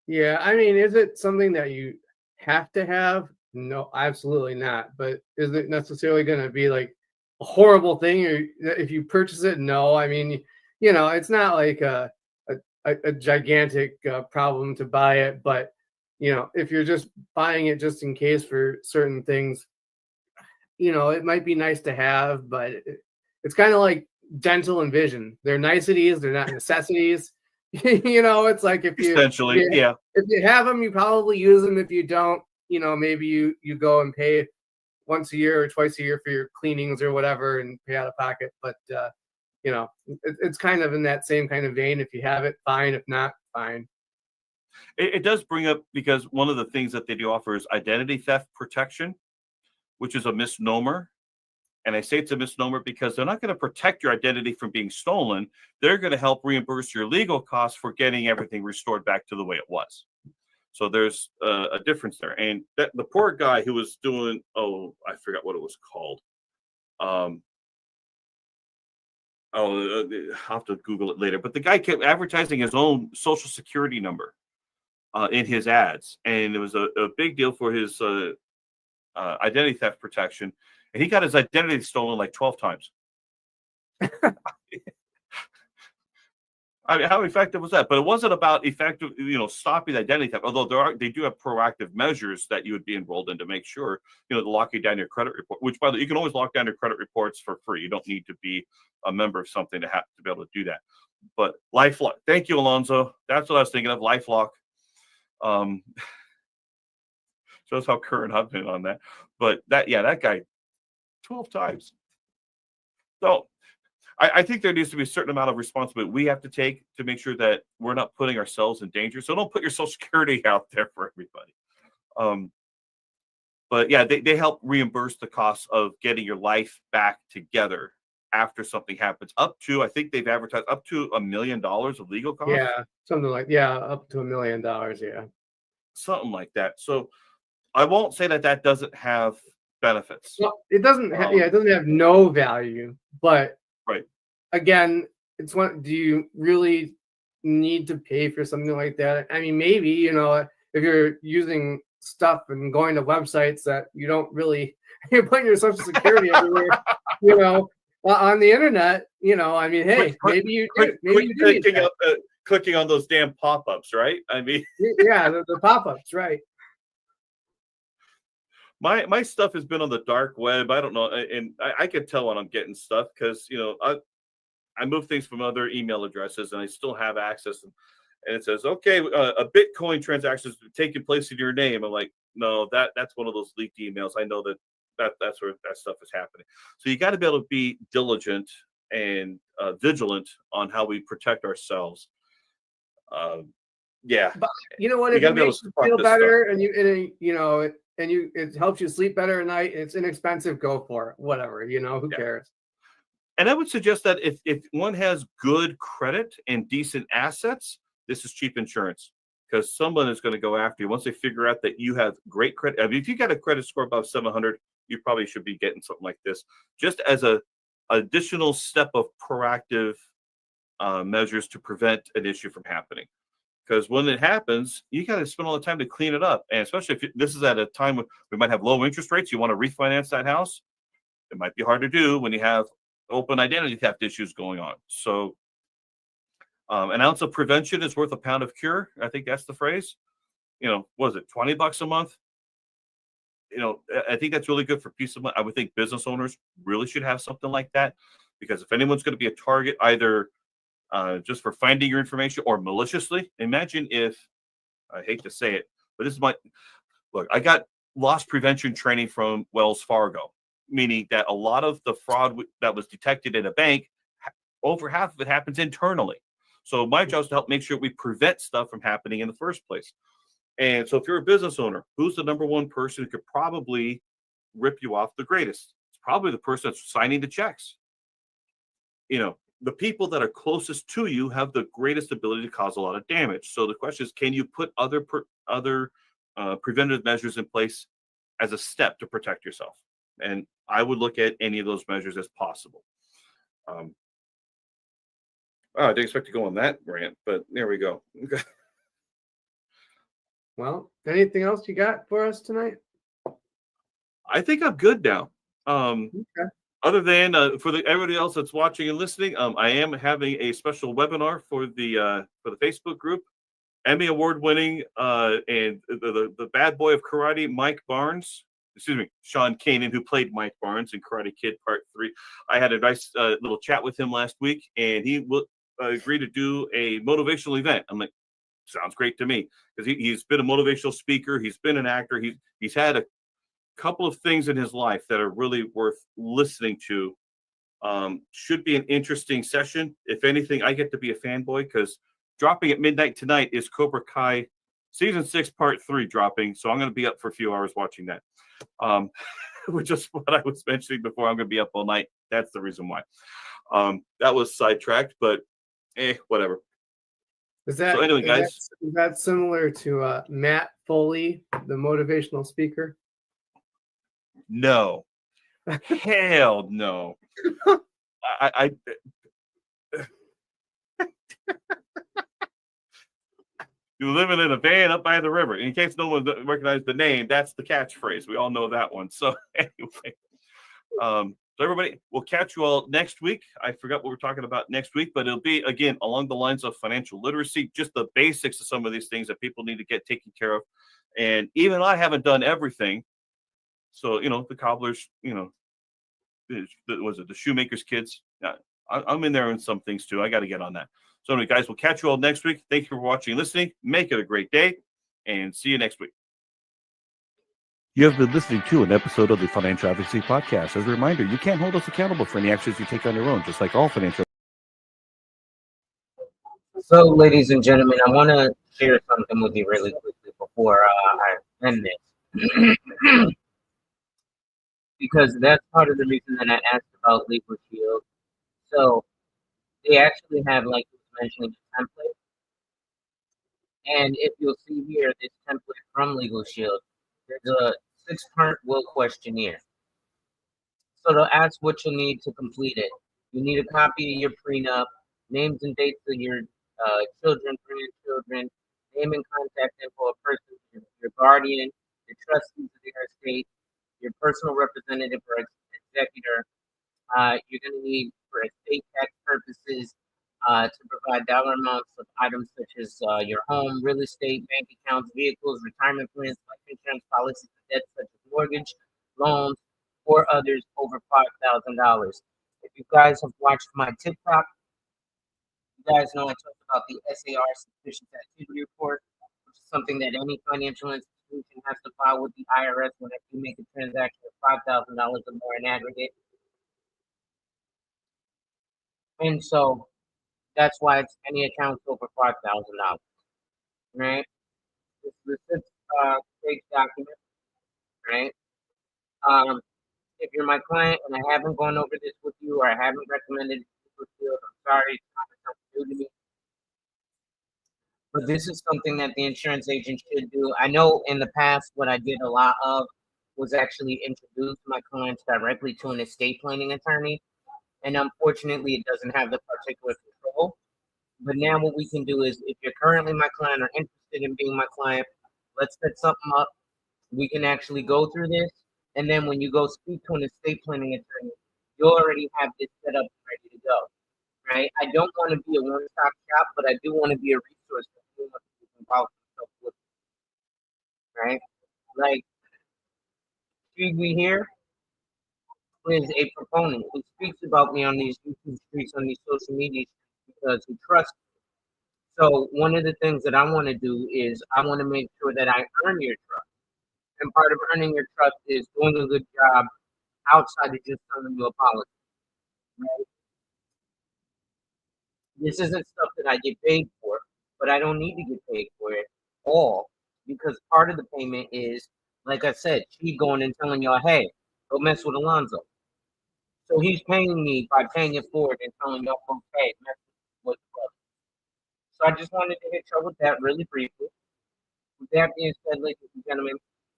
Yeah, I mean, is it something that you have to have? No, absolutely not. But is it necessarily going to be like a horrible thing, or if you purchase it? No, I mean, it's not like a gigantic problem to buy it, but if you're just buying it just in case for certain things, it might be nice to have, but it's kind of like dental and vision. They're niceties, they're not necessities. It's like if you have them, you probably use them. If you don't, maybe you go and pay once a year or twice a year for your cleanings or whatever and pay out of pocket. But it's kind of in that same kind of vein. If you have it, fine. If not, fine. It does bring up, because one of the things that they do offer is identity theft protection, which is a misnomer. And I say it's a misnomer because they're not going to protect your identity from being stolen. They're going to help reimburse your legal costs for getting everything restored back to the way it was. So there's a difference there. And the poor guy who was doing, I forgot what it was called. I'll have to Google it later. But the guy kept advertising his own Social Security number in his ads. And it was a big deal for his identity theft protection. And he got his identity stolen like 12 times. I mean, how effective was that? But it wasn't about effective, stopping identity theft. Although they do have proactive measures that you would be enrolled in to make sure, locking down your credit report. Which, by the way, you can always lock down your credit reports for free. You don't need to be a member of something to be able to do that. But LifeLock, thank you, Alonzo. That's what I was thinking of. LifeLock. Shows how current I've been on that. But that guy. 12 times. So I think there needs to be a certain amount of responsibility we have to take to make sure that we're not putting ourselves in danger. So don't put your Social Security out there for everybody. But yeah, they help reimburse the costs of getting your life back together after something happens. I think they've advertised up to $1 million of legal costs. Yeah, something like up to $1 million. Yeah, something like that. So I won't say that doesn't have benefits. Well, it doesn't. It doesn't have no value, but right. Again, it's do you really need to pay for something like that? I mean, maybe if you're using stuff and going to websites that you don't really, you're putting your Social Security everywhere, on the internet. I mean, hey, maybe you do. Clicking on those damn pop-ups, right? I mean, yeah, the pop-ups, right? My stuff has been on the dark web. I don't know, and I can tell when I'm getting stuff because I move things from other email addresses and I still have access. And it says, okay, a Bitcoin transaction is taking place in your name. I'm like, no, that's one of those leaked emails. I know that's where that stuff is happening. So you got to be able to be diligent and vigilant on how we protect ourselves. Yeah, but you know what? If it makes you feel better, and it helps you sleep better at night, it's inexpensive. Go for it. Whatever, who cares? And I would suggest that if one has good credit and decent assets, this is cheap insurance because someone is going to go after you once they figure out that you have great credit. I mean, if you got a credit score above 700, you probably should be getting something like this, just as a additional step of proactive measures to prevent an issue from happening. Because when it happens, you got to spend all the time to clean it up. And especially if this is at a time when we might have low interest rates, you want to refinance that house. It might be hard to do when you have open identity theft issues going on. So an ounce of prevention is worth a pound of cure. I think that's the phrase. Was it $20 a month? I think that's really good for peace of mind. I would think business owners really should have something like that, because if anyone's going to be a target, either just for finding your information or maliciously, imagine if, I hate to say it, but this is look, I got loss prevention training from Wells Fargo, meaning that a lot of the fraud that was detected in a bank, over half of it happens internally. So my job is to help make sure we prevent stuff from happening in the first place. And so if you're a business owner, who's the number one person who could probably rip you off the greatest? It's probably the person that's signing the checks. The people that are closest to you have the greatest ability to cause a lot of damage. So the question is, can you put other preventative measures in place as a step to protect yourself? And I would look at any of those measures as possible. I didn't expect to go on that rant, but there we go. Well, anything else you got for us tonight? I think I'm good now. Okay. Other than for everybody else that's watching and listening, I am having a special webinar for the Facebook group. Emmy award-winning and the bad boy of karate, Sean Kanan, who played Mike Barnes in Karate Kid Part 3. I had a nice little chat with him last week, and he will agree to do a motivational event. I'm like, sounds great to me, because he's been a motivational speaker. He's been an actor. He's had a couple of things in his life that are really worth listening to. Should be an interesting session. If anything, I get to be a fanboy, because dropping at midnight tonight is Cobra Kai Season 6 Part 3 dropping. So I'm going to be up for a few hours watching that. Which is what I was mentioning before. I'm going to be up all night. That's the reason why. That was sidetracked, but whatever. So anyway, guys, is that similar to Matt Foley, the motivational speaker? No. Hell no. I You're living in a van up by the river. In case no one recognized the name, that's the catchphrase. We all know that one. So anyway, so everybody, we'll catch you all next week. I forgot what we're talking about next week, but it'll be, again, along the lines of financial literacy, just the basics of some of these things that people need to get taken care of. And even I haven't done everything. So, the cobblers, was it the shoemaker's kids? Yeah, I'm in there in some things too. I got to get on that. So anyway, guys, we'll catch you all next week. Thank you for watching and listening. Make it a great day, and see you next week. You have been listening to an episode of the Financial Advocacy Podcast. As a reminder, you can't hold us accountable for any actions you take on your own, just like all financial. So, ladies and gentlemen, I want to share something with you really quickly before I end this. Because that's part of the reason that I asked about Legal Shield. So, they actually have, like you were mentioning, a template. And if you'll see here, this template from Legal Shield, there's a 6-part will questionnaire. So they'll ask what you'll need to complete it. You need a copy of your prenup, names and dates of your children, grandchildren, name and contact info of person, your guardian, the trustees of their estate, your personal representative or executor. You're going to need, for estate tax purposes, to provide dollar amounts of items such as your home, real estate, bank accounts, vehicles, retirement plans, life insurance policies, debts such as mortgage, loans, or others over $5,000. If you guys have watched my TikTok, you guys know I talked about the SAR Suspicious Activity Report, which is something that any financial institution has to file with the IRS whenever you make a transaction of $5,000 or more in aggregate. And so that's why it's any accounts over $5,000, right? This is a 6-page document, right? If you're my client and I haven't gone over this with you or I haven't recommended it with you, I'm sorry, it's not something new to me. But this is something that the insurance agent should do. I know in the past what I did a lot of was actually introduce my clients directly to an estate planning attorney. And unfortunately, it doesn't have the particular control. But now what we can do is, if you're currently my client or interested in being my client, let's set something up. We can actually go through this. And then when you go speak to an estate planning attorney, you already have this set up and ready to go, right? I don't want to be a one-stop shop, but I do want to be a resource for anyone who can involve themselves with, right? Like, Stevie here is a proponent. He speaks about me on these YouTube streets, on these social media streets, because he trusts me. So one of the things that I want to do is I want to make sure that I earn your trust. And part of earning your trust is doing a good job outside of just telling you a policy. Right? This isn't stuff that I get paid for, but I don't need to get paid for it all because part of the payment is, like I said, she going and telling y'all, hey, don't mess with Alonzo. So he's paying me by paying it forward and telling y'all, okay, mess with brother. So I just wanted to hit y'all with that really briefly. With that being said, ladies and gentlemen,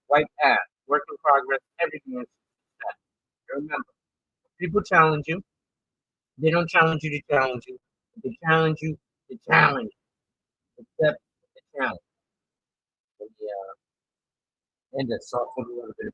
white ass, work in progress, everything is success. Remember, people challenge you. They don't challenge you to challenge you. They challenge you to challenge you. Accept the challenge. And, and that's all for a little bit of